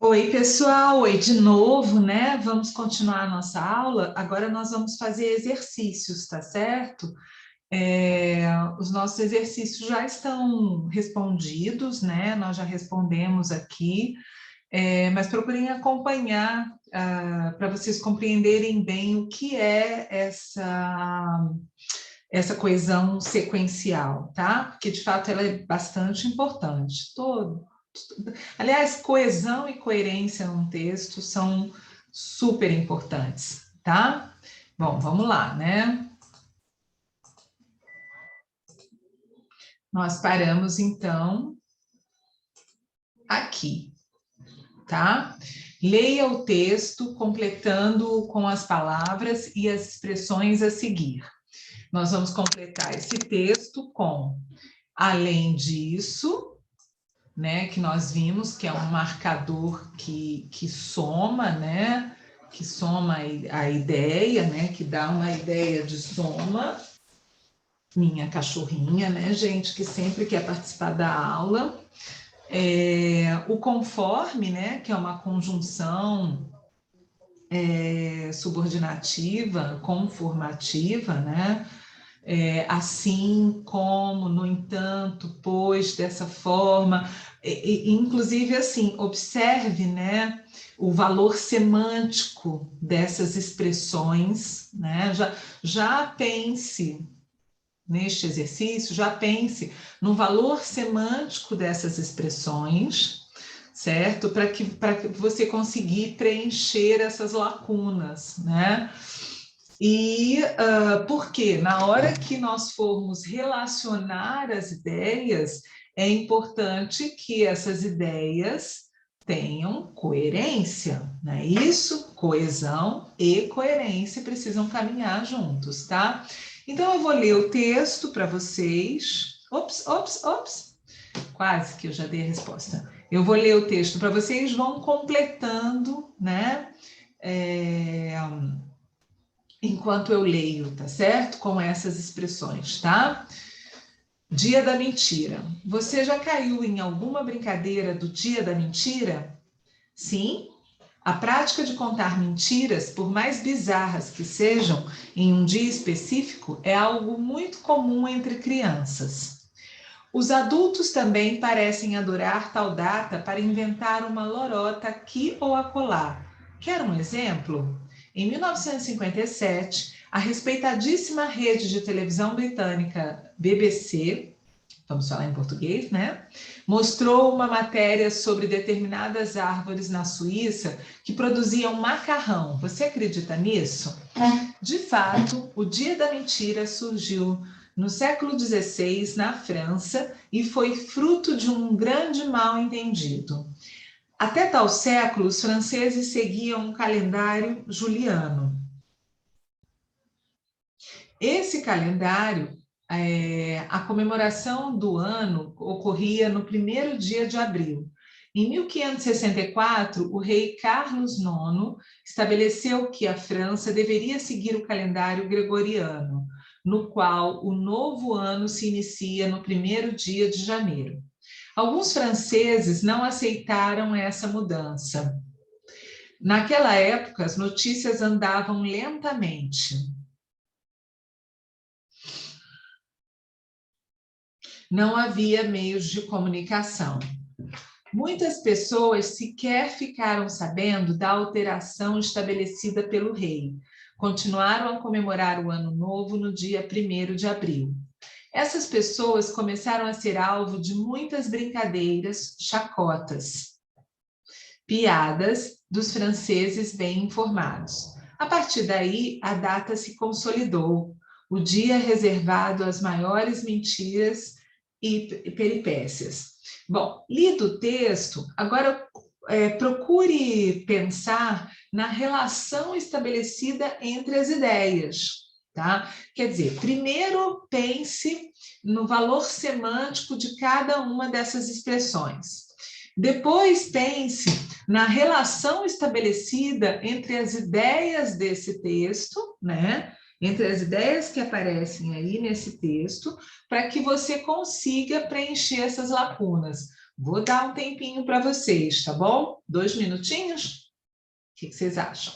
Oi, pessoal! Oi, de novo, né? Vamos continuar a nossa aula. Agora nós vamos fazer exercícios, tá certo? Os nossos exercícios já estão respondidos, né? Nós já respondemos aqui, mas procurem acompanhar, para vocês compreenderem bem o que é essa coesão sequencial, tá? Porque, de fato, ela é bastante importante. Aliás, coesão e coerência num texto são super importantes, tá? Bom, vamos lá, né? Nós paramos, então, aqui, tá? Leia o texto, completando com as palavras e as expressões a seguir. Nós vamos completar esse texto com, além disso, né, que nós vimos que é um marcador que soma, né, que soma a ideia, né, que dá uma ideia de soma. Minha cachorrinha, né, gente, que sempre quer participar da aula. O conforme, né, que é uma conjunção subordinativa, conformativa, né, assim como, no entanto, pois, dessa forma, inclusive assim, observe, né, o valor semântico dessas expressões, né, já pense neste exercício, já pense no valor semântico dessas expressões, certo? Para que você conseguir preencher essas lacunas, né? Porque na hora que nós formos relacionar as ideias, é importante que essas ideias tenham coerência, né? Isso, coesão e coerência precisam caminhar juntos, tá? Então, eu vou ler o texto para vocês. Ops, quase que eu já dei a resposta. Eu vou ler o texto para vocês, vão completando, né? Enquanto eu leio, tá certo? Com essas expressões, tá? Dia da mentira. Você já caiu em alguma brincadeira do dia da mentira? Sim? A prática de contar mentiras, por mais bizarras que sejam, em um dia específico, é algo muito comum entre crianças. Os adultos também parecem adorar tal data para inventar uma lorota aqui ou acolá. Quer um exemplo? Em 1957, a respeitadíssima rede de televisão britânica BBC, vamos falar em português, né? Mostrou uma matéria sobre determinadas árvores na Suíça que produziam macarrão. Você acredita nisso? De fato, o Dia da Mentira surgiu no século XVI, na França, e foi fruto de um grande mal-entendido. Até tal século, os franceses seguiam um calendário juliano. Esse calendário, a comemoração do ano ocorria no primeiro dia de abril. Em 1564, o rei Carlos IX estabeleceu que a França deveria seguir o calendário gregoriano, no qual o novo ano se inicia no primeiro dia de janeiro. Alguns franceses não aceitaram essa mudança. Naquela época, as notícias andavam lentamente. Não havia meios de comunicação. Muitas pessoas sequer ficaram sabendo da alteração estabelecida pelo rei. Continuaram a comemorar o Ano Novo no dia 1º de abril. Essas pessoas começaram a ser alvo de muitas brincadeiras, chacotas, piadas dos franceses bem informados. A partir daí, a data se consolidou, o dia reservado às maiores mentiras e peripécias. Bom, lido o texto, agora procure pensar na relação estabelecida entre as ideias, tá? Quer dizer, primeiro pense no valor semântico de cada uma dessas expressões. Depois pense na relação estabelecida entre as ideias desse texto, né? Entre as ideias que aparecem aí nesse texto, para que você consiga preencher essas lacunas. Vou dar um tempinho para vocês, tá bom? 2 minutinhos? O que vocês acham?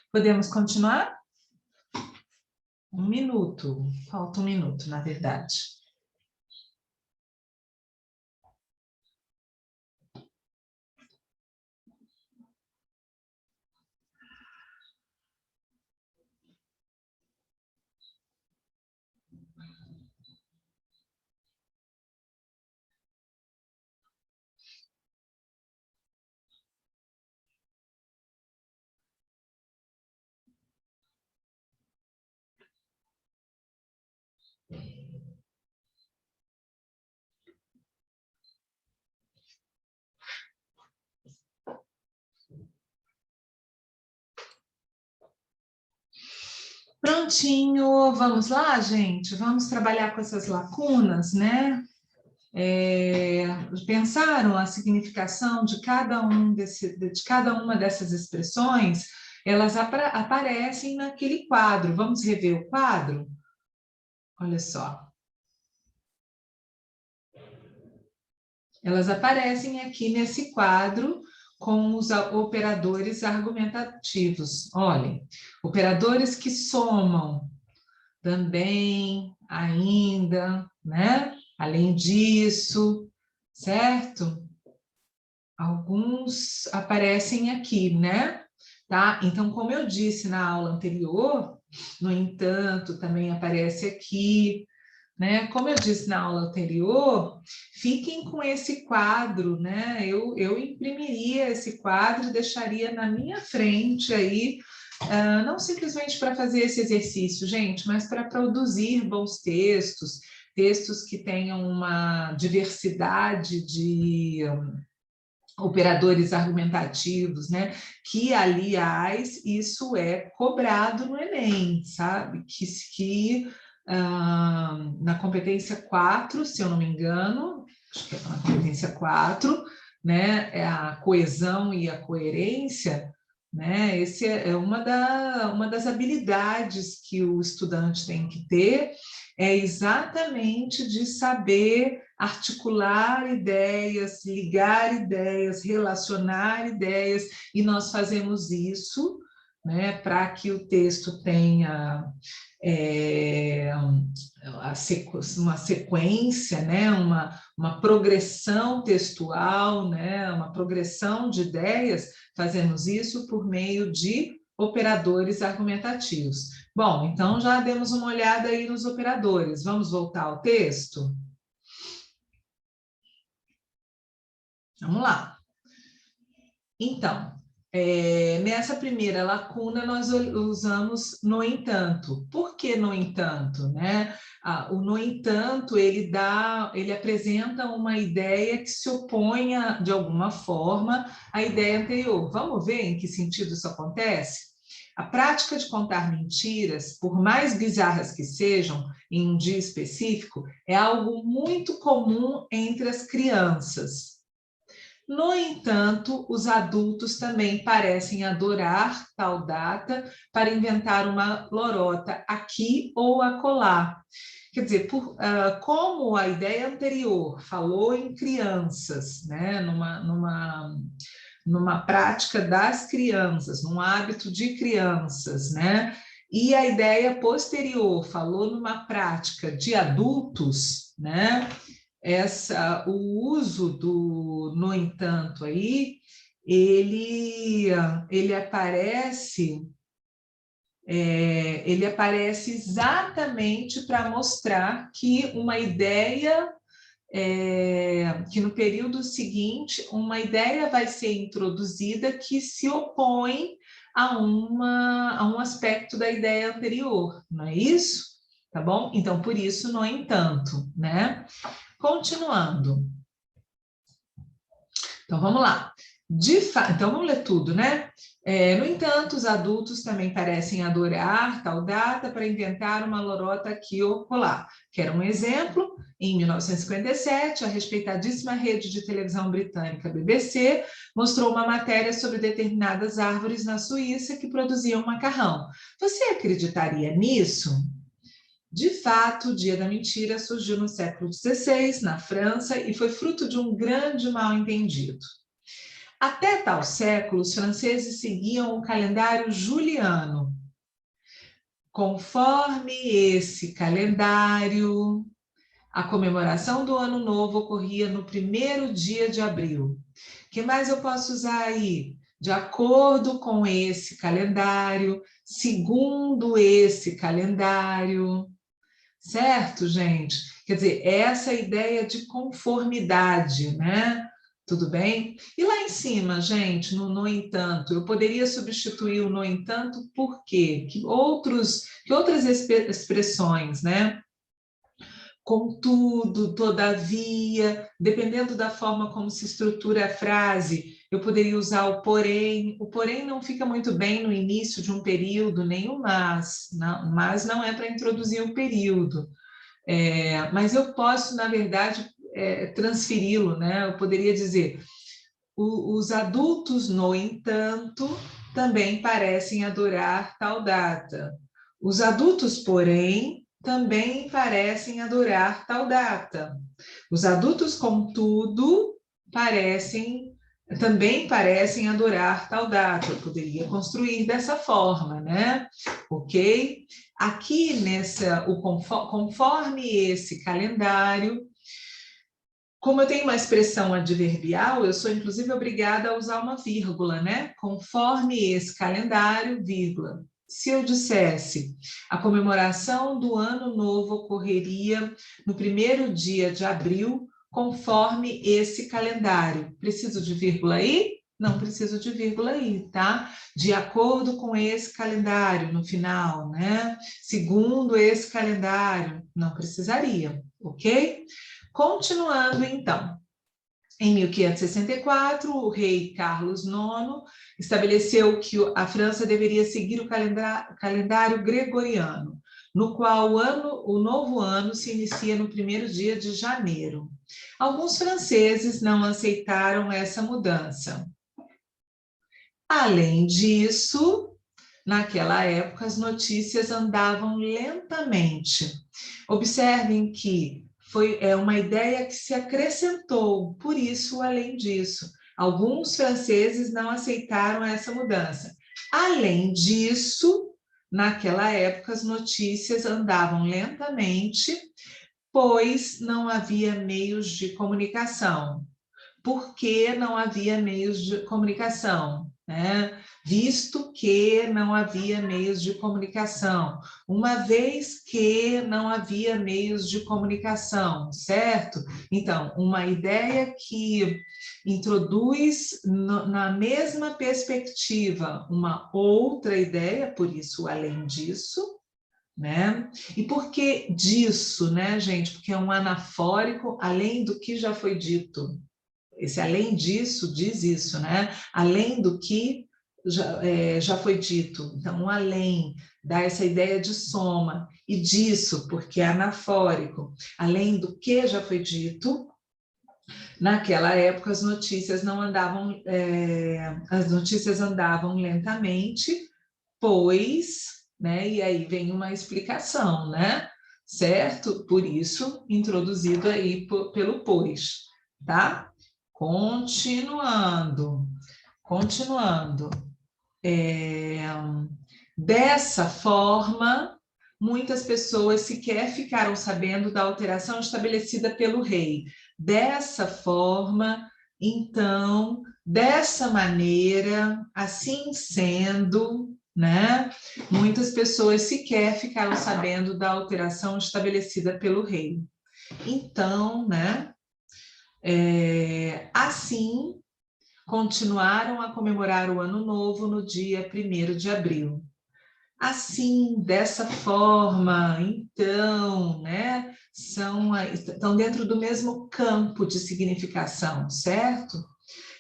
Podemos continuar? 1 minuto. Falta 1 minuto, na verdade. Prontinho, vamos lá, gente? Vamos trabalhar com essas lacunas, né? Pensaram a significação de de cada uma dessas expressões? Elas aparecem naquele quadro. Vamos rever o quadro? Olha só. Elas aparecem aqui nesse quadro com os operadores argumentativos. Olhem, operadores que somam, também, ainda, né? Além disso, certo? Alguns aparecem aqui, né? Tá? Então, como eu disse na aula anterior, no entanto, também aparece aqui, né? Como eu disse na aula anterior, fiquem com esse quadro, né? Eu imprimiria esse quadro e deixaria na minha frente aí, não simplesmente para fazer esse exercício, gente, mas para produzir bons textos, textos que tenham uma diversidade de operadores argumentativos, né? Que, aliás, isso é cobrado no Enem, sabe? Que na competência 4, se eu não me engano, acho que é na competência 4, né? É a coesão e a coerência, né? Esse é uma das habilidades que o estudante tem que ter, é exatamente de saber articular ideias, ligar ideias, relacionar ideias, e nós fazemos isso, né, para que o texto tenha uma sequência, né, uma progressão textual, né, uma progressão de ideias. Fazemos isso por meio de operadores argumentativos. Bom, então já demos uma olhada aí nos operadores. Vamos voltar ao texto? Vamos lá. Então, nessa primeira lacuna, nós usamos no entanto. Por que no entanto, né? O no entanto, ele apresenta uma ideia que se opõe, de alguma forma, à ideia anterior. Vamos ver em que sentido isso acontece? A prática de contar mentiras, por mais bizarras que sejam, em um dia específico, é algo muito comum entre as crianças. No entanto, os adultos também parecem adorar tal data para inventar uma lorota aqui ou acolá. Quer dizer, como a ideia anterior falou em crianças, né, numa prática das crianças, num hábito de crianças, né, e a ideia posterior falou numa prática de adultos, né, o uso do no entanto aí, ele aparece exatamente para mostrar que uma ideia, que no período seguinte, uma ideia vai ser introduzida que se opõe a um aspecto da ideia anterior, não é isso? Tá bom? Então, por isso, no entanto, né? Continuando. Então, vamos lá. Então, vamos ler tudo, né? No entanto, os adultos também parecem adorar tal data para inventar uma lorota aqui ou colar. Quero um exemplo. Em 1957, a respeitadíssima rede de televisão britânica BBC mostrou uma matéria sobre determinadas árvores na Suíça que produziam macarrão. Você acreditaria nisso? De fato, o Dia da Mentira surgiu no século XVI, na França, e foi fruto de um grande mal-entendido. Até tal século, os franceses seguiam o calendário juliano. Conforme esse calendário, a comemoração do Ano Novo ocorria no primeiro dia de abril. O que mais eu posso usar aí? De acordo com esse calendário, segundo esse calendário. Certo, gente? Quer dizer, essa ideia de conformidade, né? Tudo bem? E lá em cima, gente, no entanto, eu poderia substituir o no entanto por quê? Que outras expressões, né? Contudo, todavia, dependendo da forma como se estrutura a frase, eu poderia usar o porém. O porém não fica muito bem no início de um período, nem o mas não é para introduzir o período. Mas eu posso, na verdade, transferi-lo, né? Eu poderia dizer, os adultos, no entanto, também parecem adorar tal data. Os adultos, porém, também parecem adorar tal data. Os adultos, contudo, também parecem adorar tal data. Eu poderia construir dessa forma, né? Ok? Aqui conforme esse calendário, como eu tenho uma expressão adverbial, eu sou inclusive obrigada a usar uma vírgula, né? Conforme esse calendário, vírgula. Se eu dissesse, a comemoração do Ano Novo ocorreria no primeiro dia de abril, conforme esse calendário. Preciso de vírgula aí? Não preciso de vírgula aí, tá? De acordo com esse calendário, no final, né? Segundo esse calendário, não precisaria, ok? Continuando, então. Em 1564, o rei Carlos IX estabeleceu que a França deveria seguir o calendário gregoriano, no qual o novo ano se inicia no primeiro dia de janeiro. Alguns franceses não aceitaram essa mudança. Além disso, naquela época, as notícias andavam lentamente. Observem que foi uma ideia que se acrescentou, por isso, além disso. Alguns franceses não aceitaram essa mudança. Além disso, naquela época, as notícias andavam lentamente, pois não havia meios de comunicação. Por que não havia meios de comunicação? Né? Visto que não havia meios de comunicação, uma vez que não havia meios de comunicação, certo? Então, uma ideia que introduz na mesma perspectiva uma outra ideia, por isso, além disso, né? E por que disso, né, gente? Porque é um anafórico além do que já foi dito. Esse além disso diz isso, né? Além do que já foi dito. Então, um além dá essa ideia de soma. E disso, porque é anafórico, além do que já foi dito, naquela época as notícias andavam lentamente, pois, né? E aí vem uma explicação, né? Certo? Por isso, introduzido aí pelo pois, tá? Continuando. Dessa forma, muitas pessoas sequer ficaram sabendo da alteração estabelecida pelo rei. Dessa forma, então, Dessa maneira, assim sendo, né, muitas pessoas sequer ficaram sabendo da alteração estabelecida pelo rei. Então, né, assim, continuaram a comemorar o Ano Novo no dia 1º de abril. Assim, dessa forma, então, né, estão dentro do mesmo campo de significação, certo?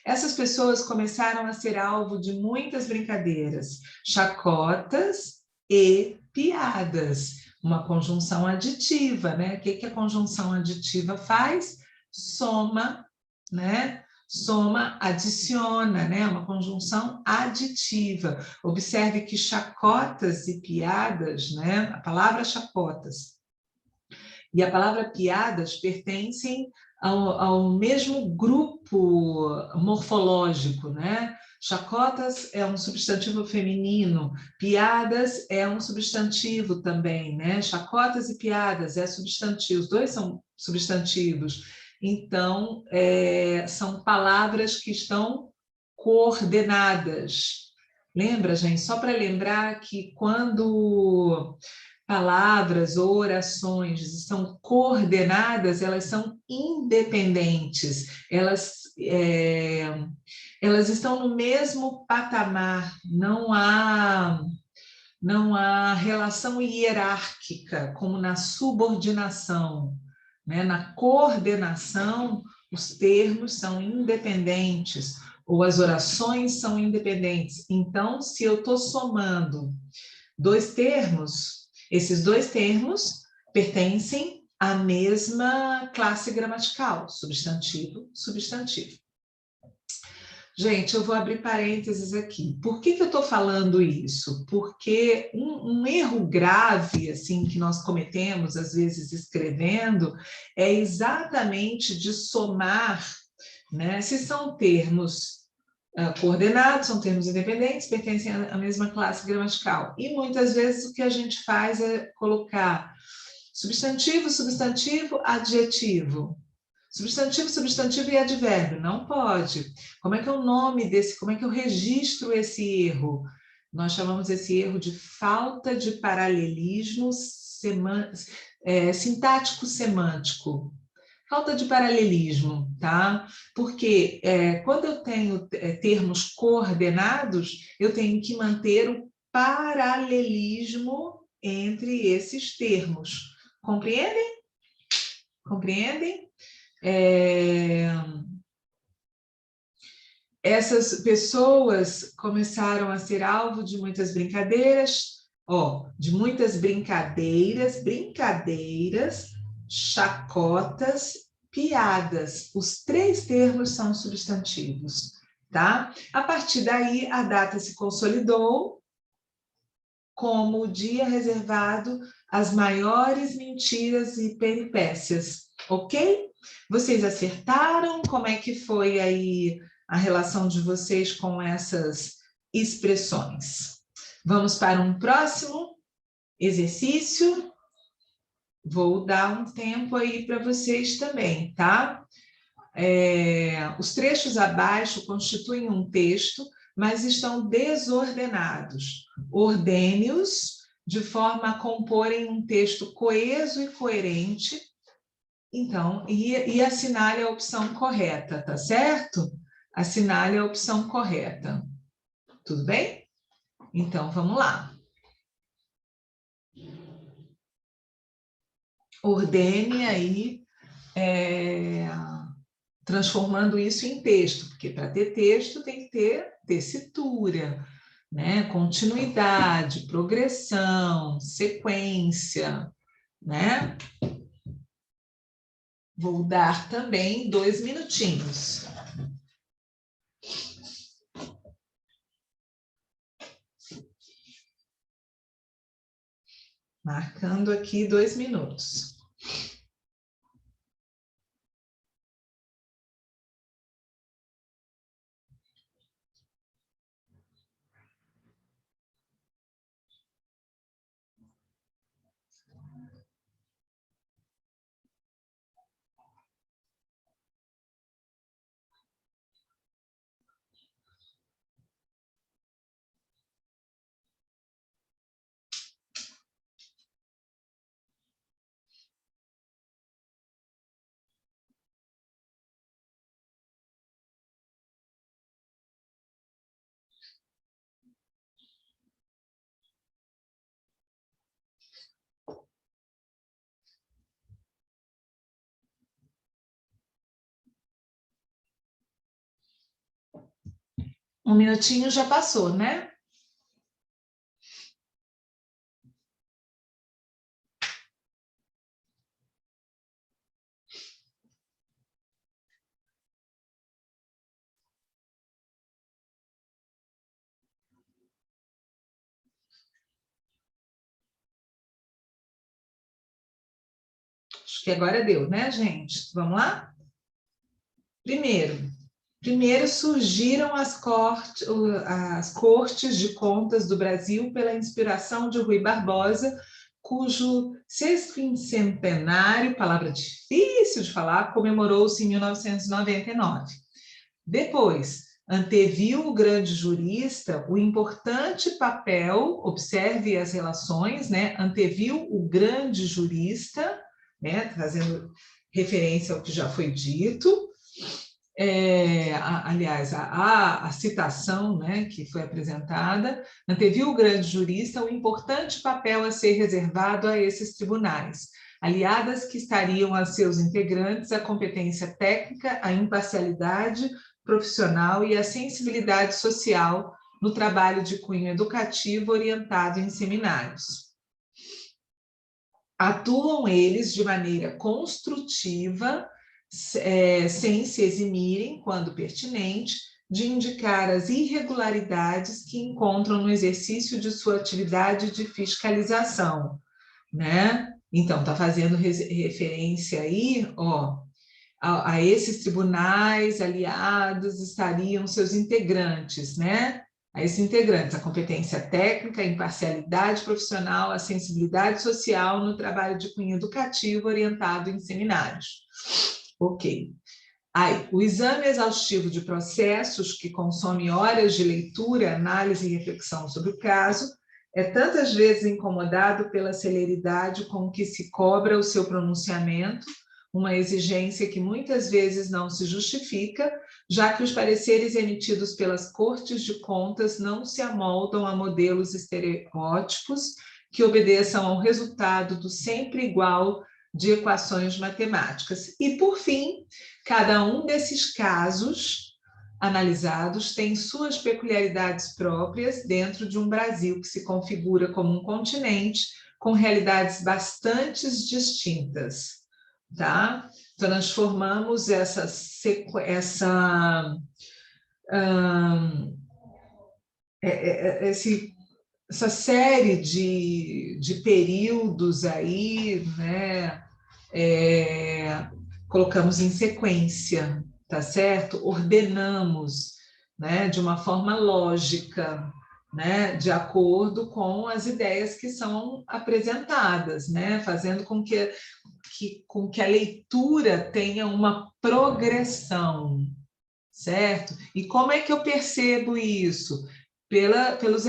Essas pessoas começaram a ser alvo de muitas brincadeiras, chacotas e piadas. Uma conjunção aditiva, né? O que a conjunção aditiva faz? Soma, né? Soma, adiciona, né? Uma conjunção aditiva. Observe que chacotas e piadas, né? A palavra chacotas e a palavra piadas pertencem ao mesmo grupo morfológico, né? Chacotas é um substantivo feminino, piadas é um substantivo também, né? Chacotas e piadas é substantivo, os dois são substantivos. Então, são palavras que estão coordenadas. Lembra, gente? Só para lembrar que quando palavras ou orações estão coordenadas, elas são independentes, elas estão no mesmo patamar, não há relação hierárquica, como na subordinação, né? Na coordenação, os termos são independentes, ou as orações são independentes. Então, se eu estou somando dois termos, esses dois termos pertencem à mesma classe gramatical, substantivo, substantivo. Gente, eu vou abrir parênteses aqui. Por que eu estou falando isso? Porque um erro grave assim que nós cometemos, às vezes, escrevendo, é exatamente de somar, né? Se são termos coordenados, são termos independentes, pertencem à mesma classe gramatical. E muitas vezes o que a gente faz é colocar substantivo, substantivo, adjetivo. Substantivo, substantivo e advérbio. Não pode. Como é que é o nome desse, como é que eu registro esse erro? Nós chamamos esse erro de falta de paralelismo sintático-semântico. Falta de paralelismo, tá? Porque quando eu tenho termos coordenados, eu tenho que manter o paralelismo entre esses termos. Compreendem? Compreendem? Essas pessoas começaram a ser alvo de muitas brincadeiras, brincadeiras, chacotas, piadas. Os três termos são substantivos, tá? A partir daí, a data se consolidou como o dia reservado às maiores mentiras e peripécias, ok? Vocês acertaram? Como é que foi aí a relação de vocês com essas expressões? Vamos para um próximo exercício. Vou dar um tempo aí para vocês também, tá? Os trechos abaixo constituem um texto, mas estão desordenados. Ordene-os de forma a comporem um texto coeso e coerente. Então, e assinale a opção correta, tá certo? Assinale a opção correta. Tudo bem? Então, vamos lá. Ordene aí, transformando isso em texto, porque para ter texto tem que ter tessitura, né? Continuidade, progressão, sequência, né? Vou dar também 2 minutinhos. Marcando aqui 2 minutos. Um minutinho já passou, né? Acho que agora deu, né, gente? Vamos lá? Primeiro surgiram as cortes de contas do Brasil pela inspiração de Rui Barbosa, cujo sesquicentenário, palavra difícil de falar, comemorou-se em 1999. Depois, anteviu o grande jurista o importante papel, observe as relações, né? Anteviu o grande jurista, né? Trazendo referência ao que já foi dito. Aliás, a citação, né, que foi apresentada, anteviu o grande jurista o importante papel a ser reservado a esses tribunais, aliadas que estariam a seus integrantes a competência técnica, a imparcialidade profissional e a sensibilidade social no trabalho de cunho educativo orientado em seminários. Atuam eles de maneira construtiva, sem se eximirem, quando pertinente, de indicar as irregularidades que encontram no exercício de sua atividade de fiscalização, né? Então, está fazendo referência aí, ó, a esses tribunais aliados estariam seus integrantes, né? A esses integrantes, a competência técnica, a imparcialidade profissional, a sensibilidade social no trabalho de cunho educativo orientado em seminários. Ok. Aí, o exame exaustivo de processos, que consome horas de leitura, análise e reflexão sobre o caso, é tantas vezes incomodado pela celeridade com que se cobra o seu pronunciamento, uma exigência que muitas vezes não se justifica, já que os pareceres emitidos pelas Cortes de Contas não se amoldam a modelos estereótipos que obedeçam ao resultado do sempre igual de equações matemáticas. E, por fim, cada um desses casos analisados tem suas peculiaridades próprias dentro de um Brasil que se configura como um continente com realidades bastante distintas, tá? Transformamos essa série de períodos aí, né, colocamos em sequência, tá certo? Ordenamos, né, de uma forma lógica, né, de acordo com as ideias que são apresentadas, né, fazendo com que a leitura tenha uma progressão, certo? E como é que eu percebo isso? Pelos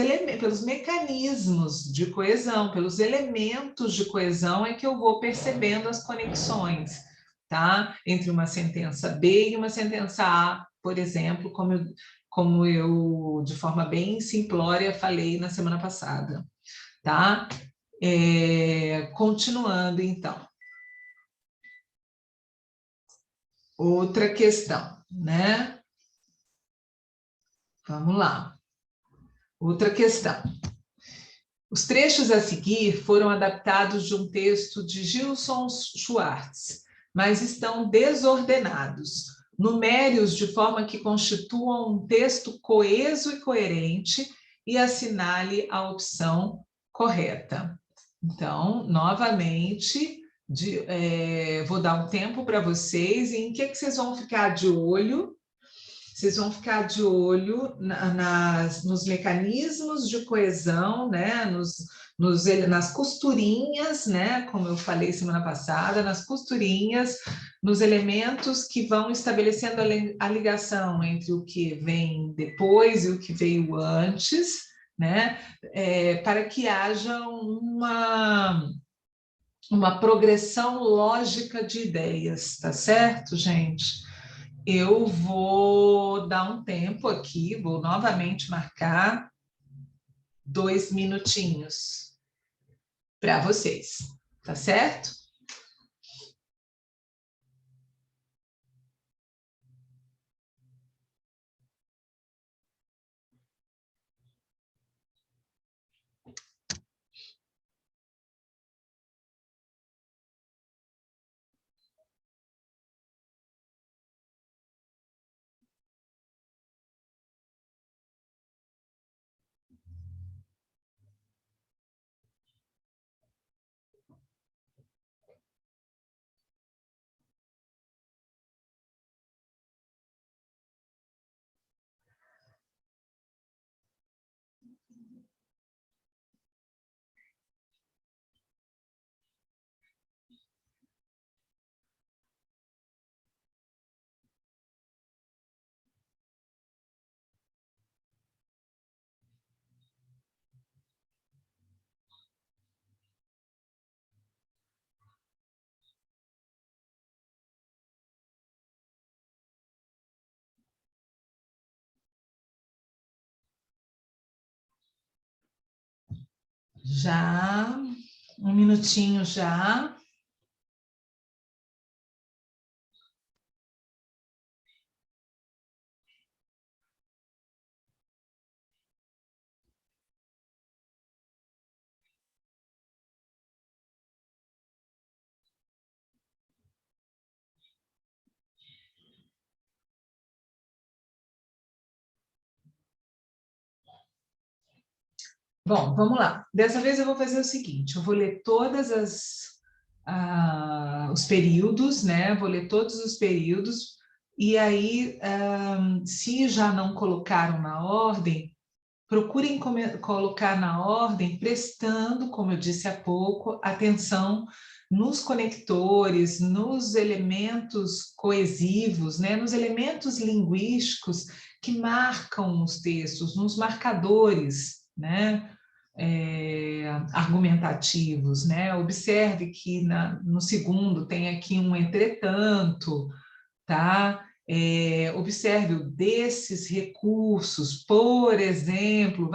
mecanismos de coesão, pelos elementos de coesão é que eu vou percebendo as conexões, tá? Entre uma sentença B e uma sentença A, por exemplo, como eu de forma bem simplória, falei na semana passada, tá? Continuando, então. Outra questão, né? Vamos lá. Outra questão. Os trechos a seguir foram adaptados de um texto de Gilson Schwartz, mas estão desordenados, numéreos de forma que constituam um texto coeso e coerente e assinale a opção correta. Então, novamente, vou dar um tempo para vocês, e em que vocês vão ficar de olho? Vocês vão ficar de olho nos mecanismos de coesão, né? Nas costurinhas, né? Como eu falei semana passada, nas costurinhas, nos elementos que vão estabelecendo a ligação entre o que vem depois e o que veio antes, né? Para que haja uma progressão lógica de ideias, tá certo, gente? Eu vou dar um tempo aqui, vou novamente marcar 2 minutinhos para vocês, tá certo? Já, um minutinho já. Bom, vamos lá. Dessa vez eu vou fazer o seguinte, eu vou ler os períodos, né? Vou ler todos os períodos, e aí, se já não colocaram na ordem, procurem colocar na ordem, prestando, como eu disse há pouco, atenção nos conectores, nos elementos coesivos, né? Nos elementos linguísticos que marcam os textos, nos marcadores, né? Argumentativos, né? Observe que no segundo tem aqui um entretanto, tá? Observe o desses recursos, por exemplo,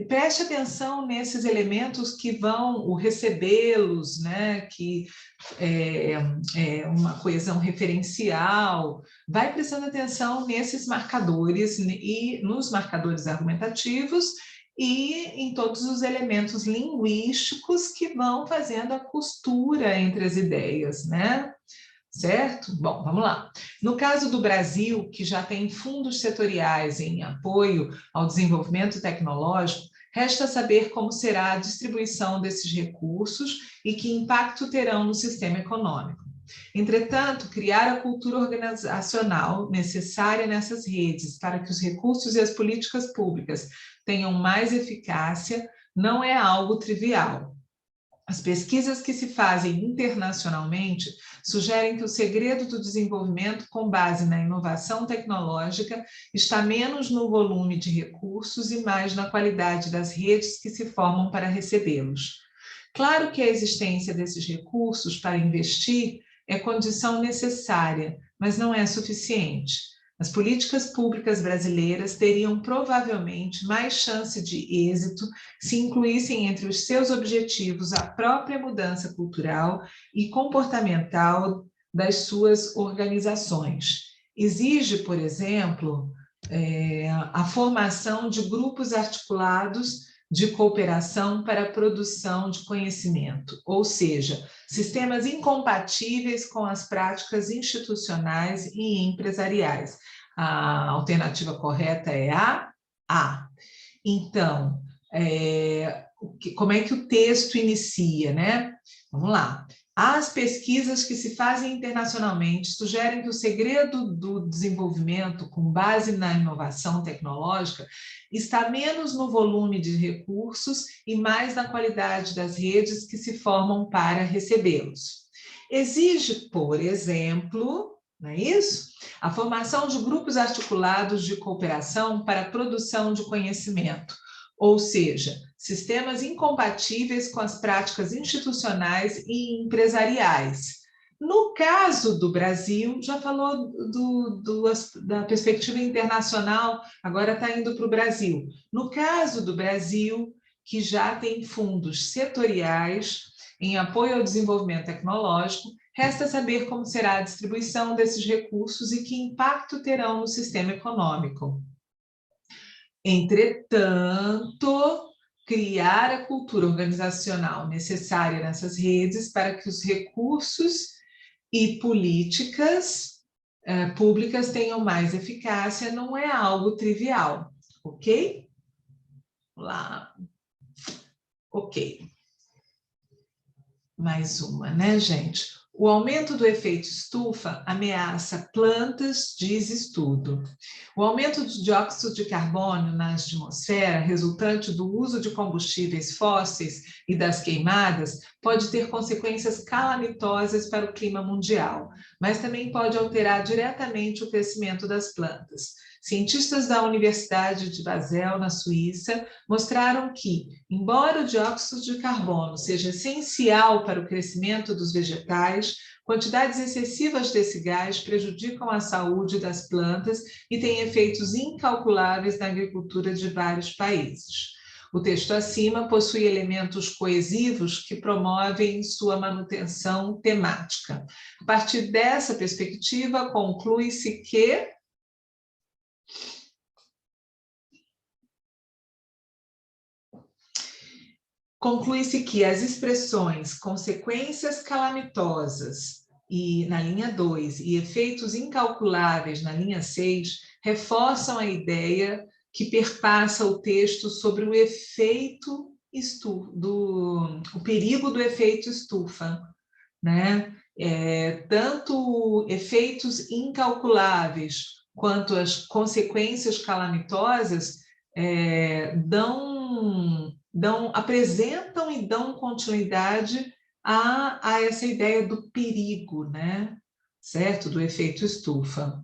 preste atenção nesses elementos que vão o recebê-los, né? Que é uma coesão referencial, vai prestando atenção nesses marcadores e nos marcadores argumentativos e em todos os elementos linguísticos que vão fazendo a costura entre as ideias, né? Certo? Bom, vamos lá. No caso do Brasil, que já tem fundos setoriais em apoio ao desenvolvimento tecnológico, resta saber como será a distribuição desses recursos e que impacto terão no sistema econômico. Entretanto, criar a cultura organizacional necessária nessas redes para que os recursos e as políticas públicas tenham mais eficácia não é algo trivial. As pesquisas que se fazem internacionalmente sugerem que o segredo do desenvolvimento com base na inovação tecnológica está menos no volume de recursos e mais na qualidade das redes que se formam para recebê-los. Claro que a existência desses recursos para investir é condição necessária, mas não é suficiente. As políticas públicas brasileiras teriam provavelmente mais chance de êxito se incluíssem entre os seus objetivos a própria mudança cultural e comportamental das suas organizações. Exige, por exemplo, a formação de grupos articulados de cooperação para a produção de conhecimento, ou seja, sistemas incompatíveis com as práticas institucionais e empresariais. A alternativa correta é a A. Então, como é que o texto inicia, né? Vamos lá. As pesquisas que se fazem internacionalmente sugerem que o segredo do desenvolvimento com base na inovação tecnológica está menos no volume de recursos e mais na qualidade das redes que se formam para recebê-los. Exige, por exemplo, não é isso? A formação de grupos articulados de cooperação para a produção de conhecimento, ou seja, sistemas incompatíveis com as práticas institucionais e empresariais. No caso do Brasil, já falou da perspectiva internacional, agora está indo para o Brasil. No caso do Brasil, que já tem fundos setoriais em apoio ao desenvolvimento tecnológico, resta saber como será a distribuição desses recursos e que impacto terão no sistema econômico. Entretanto, criar a cultura organizacional necessária nessas redes para que os recursos e políticas públicas tenham mais eficácia não é algo trivial, ok? Lá. Ok. Mais uma, né, gente? O aumento do efeito estufa ameaça plantas, diz estudo. O aumento do dióxido de carbono na atmosfera, resultante do uso de combustíveis fósseis e das queimadas, pode ter consequências calamitosas para o clima mundial, mas também pode alterar diretamente o crescimento das plantas. Cientistas da Universidade de Basel, na Suíça, mostraram que, embora o dióxido de carbono seja essencial para o crescimento dos vegetais, quantidades excessivas desse gás prejudicam a saúde das plantas e têm efeitos incalculáveis na agricultura de vários países. O texto acima possui elementos coesivos que promovem sua manutenção temática. A partir dessa perspectiva, conclui-se que as expressões consequências calamitosas e na linha 2 e efeitos incalculáveis na linha 6 reforçam a ideia que perpassa o texto sobre o efeito o perigo do efeito estufa, né? Tanto efeitos incalculáveis quanto as consequências calamitosas apresentam e dão continuidade a essa ideia do perigo, né? Certo? Do efeito estufa.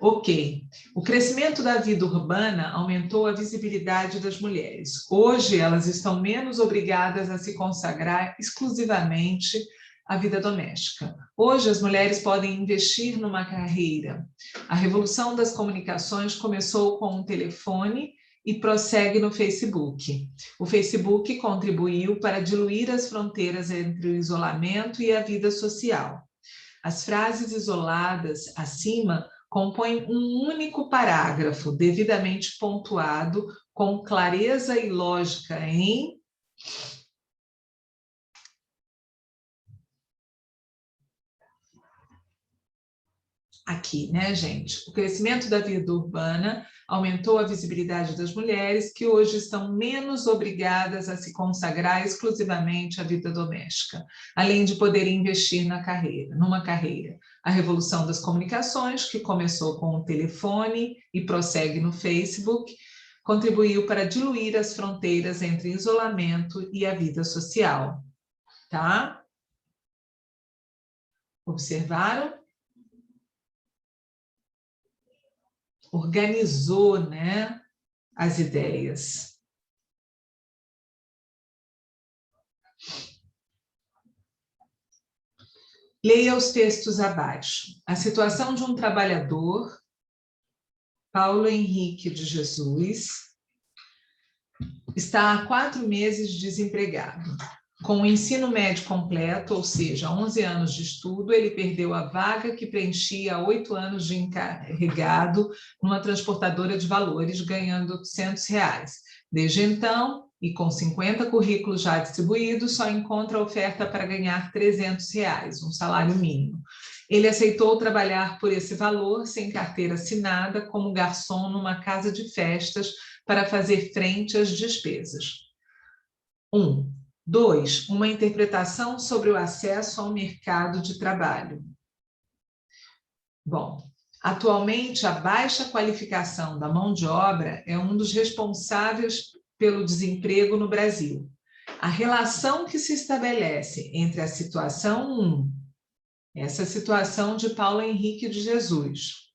Ok. O crescimento da vida urbana aumentou a visibilidade das mulheres. Hoje, elas estão menos obrigadas a se consagrar exclusivamente à vida doméstica. Hoje, as mulheres podem investir numa carreira. A revolução das comunicações começou com um telefone e prossegue no Facebook. O Facebook contribuiu para diluir as fronteiras entre o isolamento e a vida social. As frases isoladas acima compõem um único parágrafo, devidamente pontuado, com clareza e lógica em... Aqui, né, gente? O crescimento da vida urbana aumentou a visibilidade das mulheres, que hoje estão menos obrigadas a se consagrar exclusivamente à vida doméstica, além de poderem investir numa carreira. A revolução das comunicações, que começou com o telefone e prossegue no Facebook, contribuiu para diluir as fronteiras entre isolamento e a vida social. Tá? Observaram? Organizou, né, as ideias. Leia os textos abaixo. A situação de um trabalhador, Paulo Henrique de Jesus, está há 4 meses desempregado. Com o ensino médio completo, ou seja, 11 anos de estudo, ele perdeu a vaga que preenchia há 8 anos de encarregado numa transportadora de valores, ganhando R$800. Desde então, e com 50 currículos já distribuídos, só encontra oferta para ganhar R$300, um salário mínimo. Ele aceitou trabalhar por esse valor, sem carteira assinada, como garçom numa casa de festas, para fazer frente às despesas. 2. Uma interpretação sobre o acesso ao mercado de trabalho. Bom, atualmente a baixa qualificação da mão de obra é um dos responsáveis pelo desemprego no Brasil. A relação que se estabelece entre a situação 1, essa situação de Paulo Henrique de Jesus,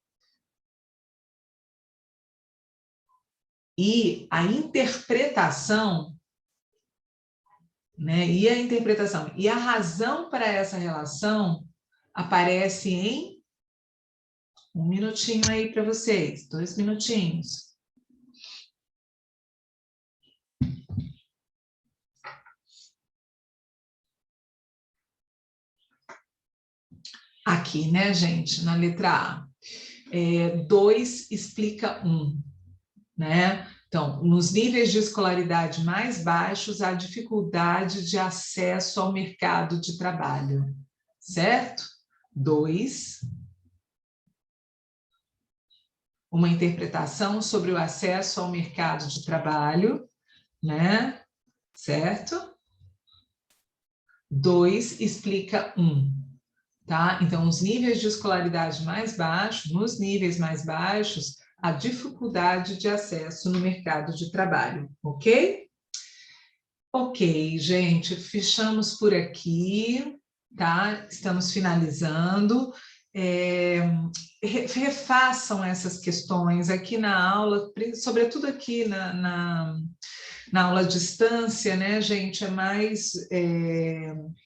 e a interpretação, né? E a razão para essa relação aparece em... Um minutinho aí para vocês, 2 minutinhos. Aqui, né, gente, na letra A. 2 explica 1, né? Então, nos níveis de escolaridade mais baixos, há dificuldade de acesso ao mercado de trabalho, certo? 2. Uma interpretação sobre o acesso ao mercado de trabalho, né? Certo? 2 explica 1, tá? Então, os níveis de escolaridade mais baixos, nos níveis mais baixos, a dificuldade de acesso no mercado de trabalho, ok? Ok, gente, fechamos por aqui, tá? Estamos finalizando. Refaçam essas questões aqui na aula, sobretudo aqui na aula à distância, né, gente?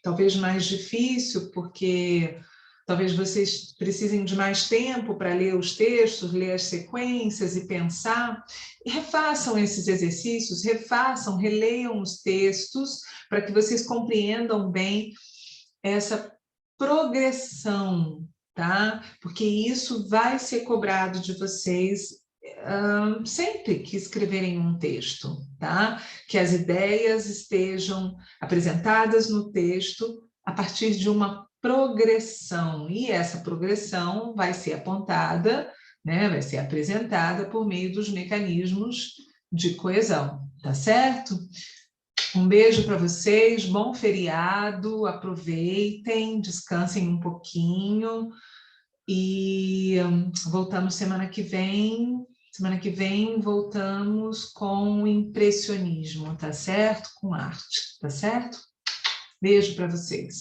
Talvez mais difícil, porque Talvez vocês precisem de mais tempo para ler os textos, ler as sequências e pensar. E refaçam esses exercícios, refaçam, releiam os textos para que vocês compreendam bem essa progressão, tá? Porque isso vai ser cobrado de vocês sempre que escreverem um texto, tá? Que as ideias estejam apresentadas no texto a partir de uma progressão, e essa progressão vai ser apontada, né? Vai ser apresentada por meio dos mecanismos de coesão, tá certo? Um beijo para vocês, bom feriado, aproveitem, descansem um pouquinho e voltamos semana que vem. Semana que vem voltamos com impressionismo, tá certo? Com arte, tá certo? Beijo para vocês.